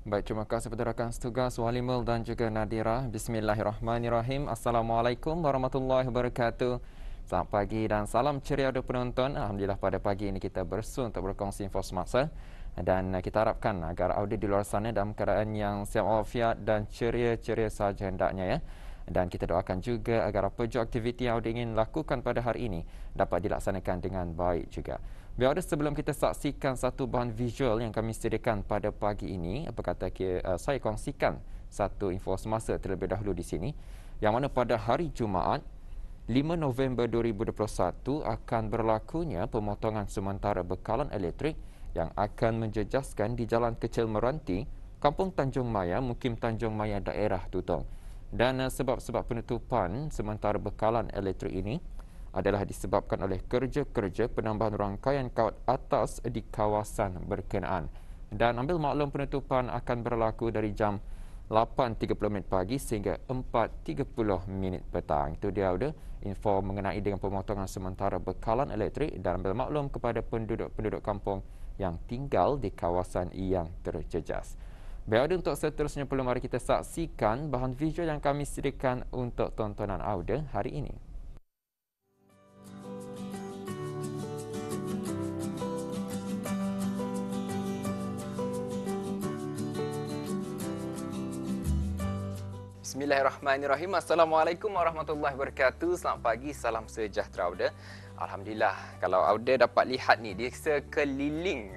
Baik, terima kasih kepada rakan setugas Walimul dan juga Nadira. Bismillahirrahmanirrahim. Assalamualaikum warahmatullahi wabarakatuh. Selamat pagi dan salam ceria untuk penonton. Alhamdulillah pada pagi ini kita bersu untuk berkongsi info semasa. Dan kita harapkan agar audit di luar sana dalam keadaan yang siap walafiat dan ceria-ceria saja hendaknya ya. Dan kita doakan juga agar apa jua aktiviti yang audit ingin lakukan pada hari ini dapat dilaksanakan dengan baik juga. Biar sebelum kita saksikan satu bahan visual yang kami sediakan pada pagi ini, apa kata saya kongsikan satu info semasa terlebih dahulu di sini, yang mana pada hari Jumaat 5 November 2021 akan berlakunya pemotongan sementara bekalan elektrik yang akan menjejaskan di Jalan Kecil Meranti, Kampung Tanjung Maya, Mukim Tanjung Maya, daerah Tutong. Dan sebab-sebab penutupan sementara bekalan elektrik ini adalah disebabkan oleh kerja-kerja penambahan rangkaian kawat atas di kawasan berkenaan. Dan ambil maklum penutupan akan berlaku dari jam 8.30 pagi sehingga 4.30 petang. Itu dia udah info mengenai dengan pemotongan sementara bekalan elektrik dan ambil maklum kepada penduduk-penduduk kampung yang tinggal di kawasan yang terjejas. Baik, untuk seterusnya perlu mari kita saksikan bahan visual yang kami sediakan untuk tontonan audio hari ini. Bismillahirrahmanirrahim. Assalamualaikum warahmatullahi wabarakatuh. Selamat pagi, salam sejahtera Auda. Alhamdulillah, kalau Auda dapat lihat ni di sekeliling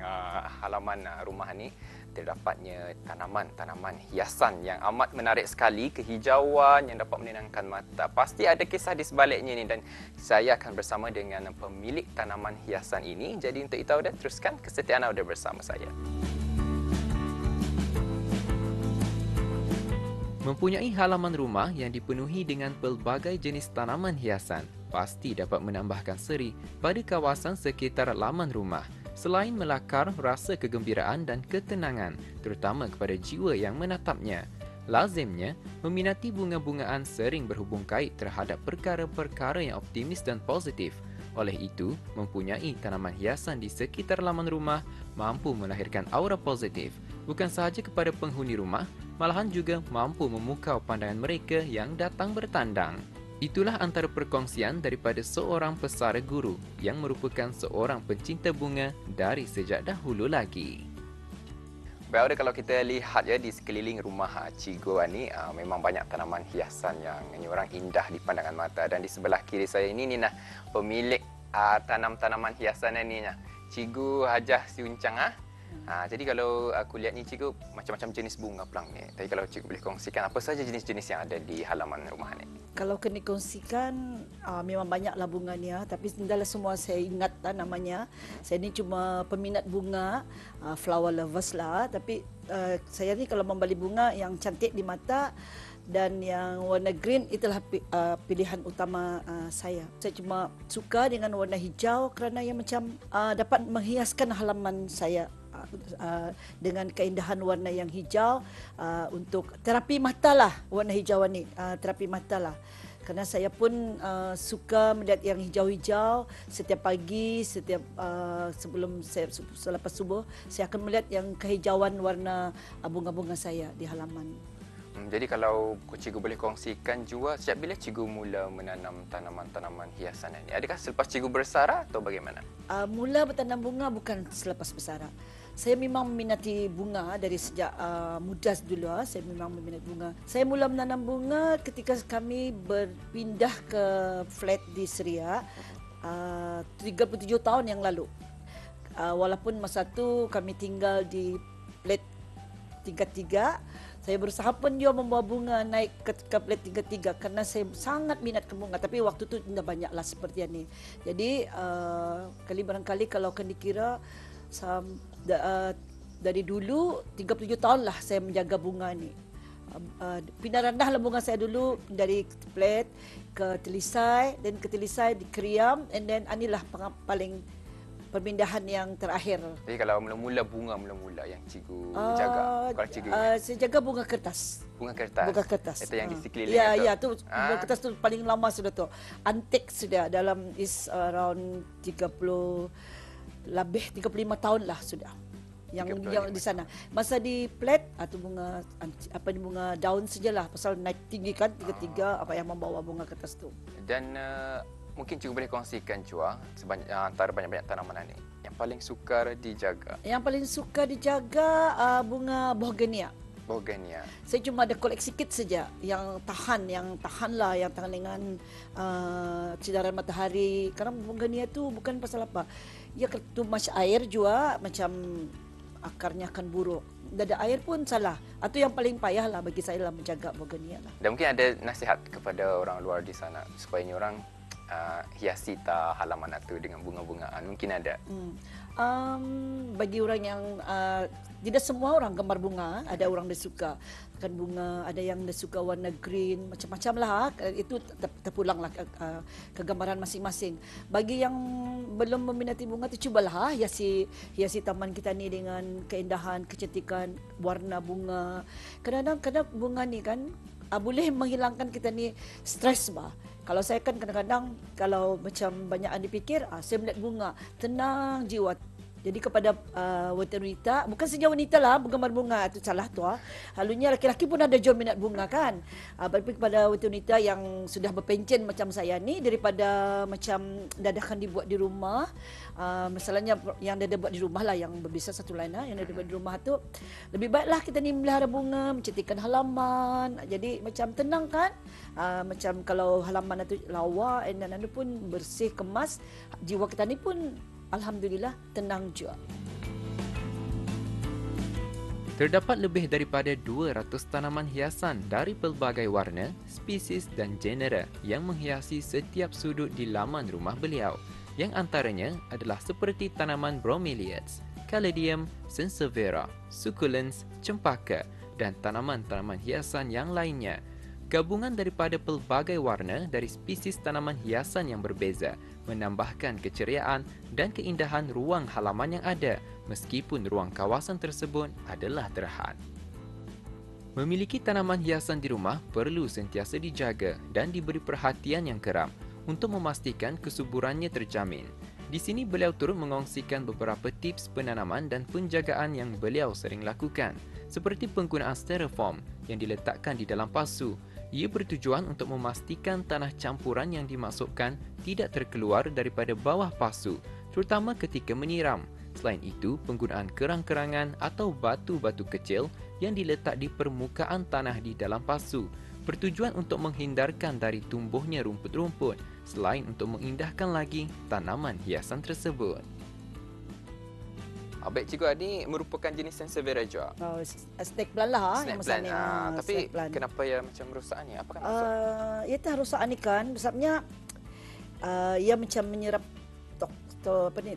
halaman rumah ni terdapatnya tanaman-tanaman hiasan yang amat menarik sekali, kehijauan yang dapat menenangkan mata. Pasti ada kisah di sebaliknya ni dan saya akan bersama dengan pemilik tanaman hiasan ini. Jadi untuk itu Auda, teruskan kesetiaan Auda bersama saya. Mempunyai halaman rumah yang dipenuhi dengan pelbagai jenis tanaman hiasan pasti dapat menambahkan seri pada kawasan sekitar laman rumah. Selain melakar rasa kegembiraan dan ketenangan, terutama kepada jiwa yang menatapnya. Lazimnya, meminati bunga-bungaan sering berhubung kait terhadap perkara-perkara yang optimis dan positif. Oleh itu, mempunyai tanaman hiasan di sekitar laman rumah mampu melahirkan aura positif, bukan sahaja kepada penghuni rumah, malahan juga mampu memukau pandangan mereka yang datang bertandang. Itulah antara perkongsian daripada seorang pesara guru yang merupakan seorang pencinta bunga dari sejak dahulu lagi. Baik, kalau kita lihat ya di sekeliling rumah Cikgu ni memang banyak tanaman hiasan yang orang indah di pandangan mata, dan di sebelah kiri saya ini nah pemilik tanam-tanaman hiasan ni Cikgu Hajah Siuncang. Jadi kalau aku lihat ni Cikgu macam-macam jenis bunga pelang ni. Tapi kalau Cikgu boleh kongsikan apa saja jenis-jenis yang ada di halaman rumah ni? Kalau kena kongsikan memang banyaklah bunga ni tapi tidaklah semua saya ingat namanya. Saya ni cuma peminat bunga, flower lovers lah, tapi saya ni kalau membeli bunga yang cantik di mata dan yang warna green itulah pilihan utama saya. Saya cuma suka dengan warna hijau kerana yang macam dapat menghiaskan halaman saya dengan keindahan warna yang hijau untuk terapi mata lah. Warna hijau ni terapi mata lah. Kerana saya pun suka melihat yang hijau-hijau setiap pagi, setiap sebelum saya selepas subuh saya akan melihat yang kehijauan warna bunga-bunga saya di halaman. Jadi kalau Cikgu boleh kongsikan juga, sejak bila Cikgu mula menanam tanaman-tanaman hiasan ini? Adakah selepas Cikgu bersara atau bagaimana? Mula bertanam bunga bukan selepas bersara. Saya memang meminati bunga dari sejak muda dulu. Saya memang meminati bunga. Saya mula menanam bunga ketika kami berpindah ke flat di Seria 37 tahun yang lalu. Walaupun masa tu kami tinggal di flat tingkat 3, saya berusaha pun juga membawa bunga naik ke flat tingkat 3 kerana saya sangat minat ke bunga. Tapi waktu tu tidak banyaklah seperti ini. Jadi barangkali kalau akan dikira dari dulu 37 tahun lah saya menjaga bunga ni. Pindah randahlah bunga saya dulu dari flat ke Telisai, dan ke Telisai di Kriam, and then inilah paling perpindahan yang terakhir. Jadi kalau mula-mula bunga yang Cikgu jaga, kalau Cikgu saya jaga bunga kertas. Bunga kertas. Bunga kertas. Itu yang di sekeliling ya, itu. Ya, tu bunga kertas tu paling lama sudah tu. Antik sudah, dalam is around 35 tahun lah sudah. yang 35. di sana. Masa di plat atau bunga apa ni, bunga daun sajalah, pasal naik tinggi kan tiga-tiga apa yang membawa bunga ke atas tu. Dan mungkin juga boleh kongsikan Chua antara banyak-banyak tanaman ini yang paling sukar dijaga. Yang paling suka dijaga bunga Bohgenia. Bogania. Saya cuma ada koleksi sikit saja yang tahan dengan sidaran matahari. Karena Bohgenia tu bukan pasal apa. Ia tumas air juga macam akarnya akan buruk. Dada air pun salah. Atau yang paling payah lah bagi saya lah menjaga Bohgenia lah. Dan mungkin ada nasihat kepada orang luar di sana supaya orang hiasi halaman itu dengan bunga-bungaan. Mungkin ada. Bagi orang yang tidak semua orang gambar bunga, ada orang dia suka kan bunga, ada yang dia suka warna green, macam-macam lah. Itu terpulanglah ke gambaran masing-masing. Bagi yang belum meminati bunga tu, cubalah hiasi taman kita ni dengan keindahan, kecantikan warna bunga. Kadang-kadang bunga ni kan boleh menghilangkan kita ni stres bah. Kalau saya kan kadang-kadang kalau macam banyak yang dipikir, saya melihat bunga, tenang jiwa. Jadi kepada wanita, bukan saja wanita lah bergambar bunga, itu salah tu. Halunya laki-laki pun ada jual minat bunga kan. Tapi kepada wanita yang sudah berpencen macam saya ni, daripada macam dadakan dibuat di rumah, masalahnya yang dia buat di rumah lah, yang berbisa satu lain lah, yang dia buat di rumah tu, lebih baiklah kita ni melihara bunga, mencantikkan halaman. Jadi macam tenang kan. Macam kalau halaman itu lawa dan anu pun bersih, kemas, jiwa kita ni pun alhamdulillah tenang juga. Terdapat lebih daripada 200 tanaman hiasan dari pelbagai warna, spesies dan genera yang menghiasi setiap sudut di laman rumah beliau. Yang antaranya adalah seperti tanaman bromeliads, caladium, sansevieria, succulents, cempaka dan tanaman-tanaman hiasan yang lainnya. Gabungan daripada pelbagai warna dari spesies tanaman hiasan yang berbeza menambahkan keceriaan dan keindahan ruang halaman yang ada, meskipun ruang kawasan tersebut adalah terhad. Memiliki tanaman hiasan di rumah perlu sentiasa dijaga dan diberi perhatian yang keram untuk memastikan kesuburannya terjamin. Di sini beliau turut mengongsikan beberapa tips penanaman dan penjagaan yang beliau sering lakukan, seperti penggunaan styrofoam yang diletakkan di dalam pasu. Ia bertujuan untuk memastikan tanah campuran yang dimasukkan tidak terkeluar daripada bawah pasu, terutama ketika menyiram. Selain itu, penggunaan kerang-kerangan atau batu-batu kecil yang diletak di permukaan tanah di dalam pasu bertujuan untuk menghindarkan dari tumbuhnya rumput-rumput, selain untuk mengindahkan lagi tanaman hiasan tersebut. Baik, Cikgu Adi merupakan jenis sansevieria juga. Snake plant lah. Snake yang plant. masalahnya, Tapi snake plant. kenapa ya macam rosak ni? Apakah maksud? Ia tak rosak ni kan, sebabnya ia macam menyerap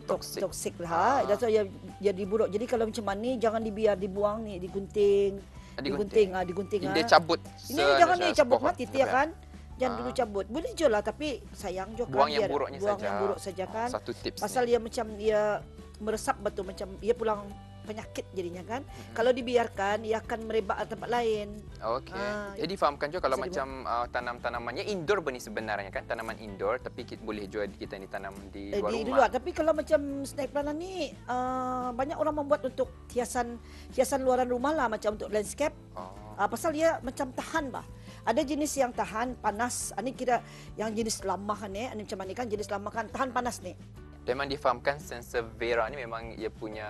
toksik lah. Dan so ia jadi buruk. Jadi kalau macam ni jangan dibiar, dibuang ni, digunting. Digunting. Dia cabut. Ini jangan ni cabut mati dia kan. Jangan dulu cabut. Boleh je lah, tapi sayang juga. Buang yang buruknya saja. Buang yang buruk saja kan. Satu tips. Pasal ni. ia macam ia meresap betul, macam ia pulang penyakit jadinya kan. Kalau dibiarkan ia akan merebak ke tempat lain. Okey. Jadi fahamkan juga kalau macam tanam-tanamannya indoor benih sebenarnya kan, tanaman indoor, tapi kita boleh juga kita ni tanam di luar rumah. Di luar. Tapi kalau macam snake plant ni banyak orang membuat untuk hiasan luaran rumah lah, macam untuk landscape. Pasal dia macam tahan bah. Ada jenis yang tahan panas. Ini kira yang jenis lama kan ni. Ini macam ni kan jenis lama kan tahan panas ni. Memang difahamkan sansevieria ni memang ia punya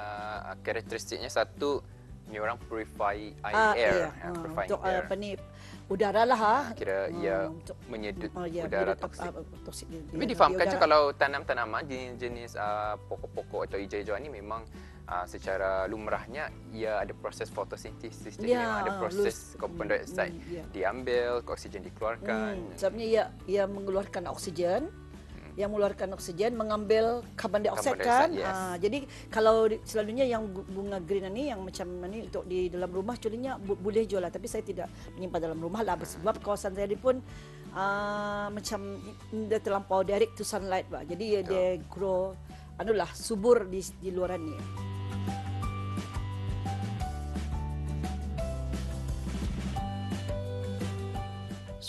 karakteristiknya satu, ni orang purify air. Untuk apa ni, udara lah. Kira ia menyedut udara toksik. Tapi Dia difahamkan je kalau tanam-tanaman jenis pokok-pokok atau hijau-hijauan ni memang secara lumrahnya ia ada proses fotosintesis. Jadi memang ada proses carbon dioxide diambil, oksigen dikeluarkan. Sebabnya ia mengeluarkan oksigen. Yang mengeluarkan oksigen, mengambil karbon dioksida kan. Jadi kalau selalunya yang bunga green ni yang macam ni untuk di dalam rumah actuallynya boleh jual lah, tapi saya tidak menyimpan dalam rumah lah sebab kawasan saya ni pun macam dia terlampau direct to sunlight bah. Jadi dia grow anulah subur di luaran ni.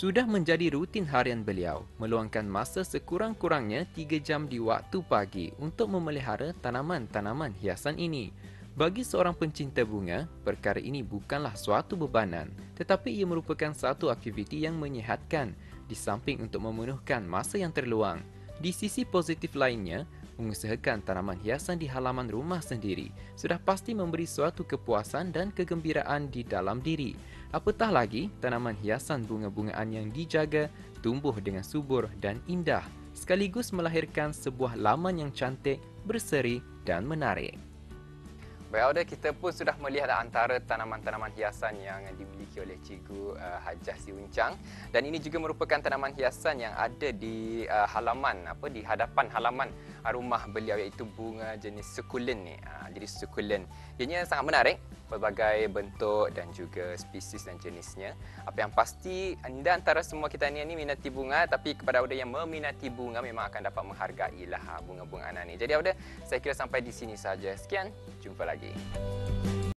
Sudah menjadi rutin harian beliau meluangkan masa sekurang-kurangnya 3 jam di waktu pagi untuk memelihara tanaman-tanaman hiasan ini. Bagi seorang pencinta bunga, perkara ini bukanlah suatu bebanan, tetapi ia merupakan satu aktiviti yang menyihatkan di samping untuk memenuhkan masa yang terluang. Di sisi positif lainnya, mengusahakan tanaman hiasan di halaman rumah sendiri sudah pasti memberi suatu kepuasan dan kegembiraan di dalam diri. Apatah lagi, tanaman hiasan bunga-bungaan yang dijaga tumbuh dengan subur dan indah, sekaligus melahirkan sebuah laman yang cantik, berseri dan menarik. Baik, Auda, kita pun sudah melihat antara tanaman-tanaman hiasan yang dimiliki oleh Cikgu Hajah Si Uncang, dan ini juga merupakan tanaman hiasan yang ada di di hadapan halaman rumah beliau, iaitu bunga jenis sukulen ni. Jadi sukulen, ianya sangat menarik, berbagai bentuk dan juga spesies dan jenisnya. Apa yang pasti, anda antara semua kita ni minati bunga, tapi kepada Auda yang meminati bunga memang akan dapat menghargailah bunga-bunga anak ni. Jadi Auda, saya kira sampai di sini saja. Sekian, jumpa lagi.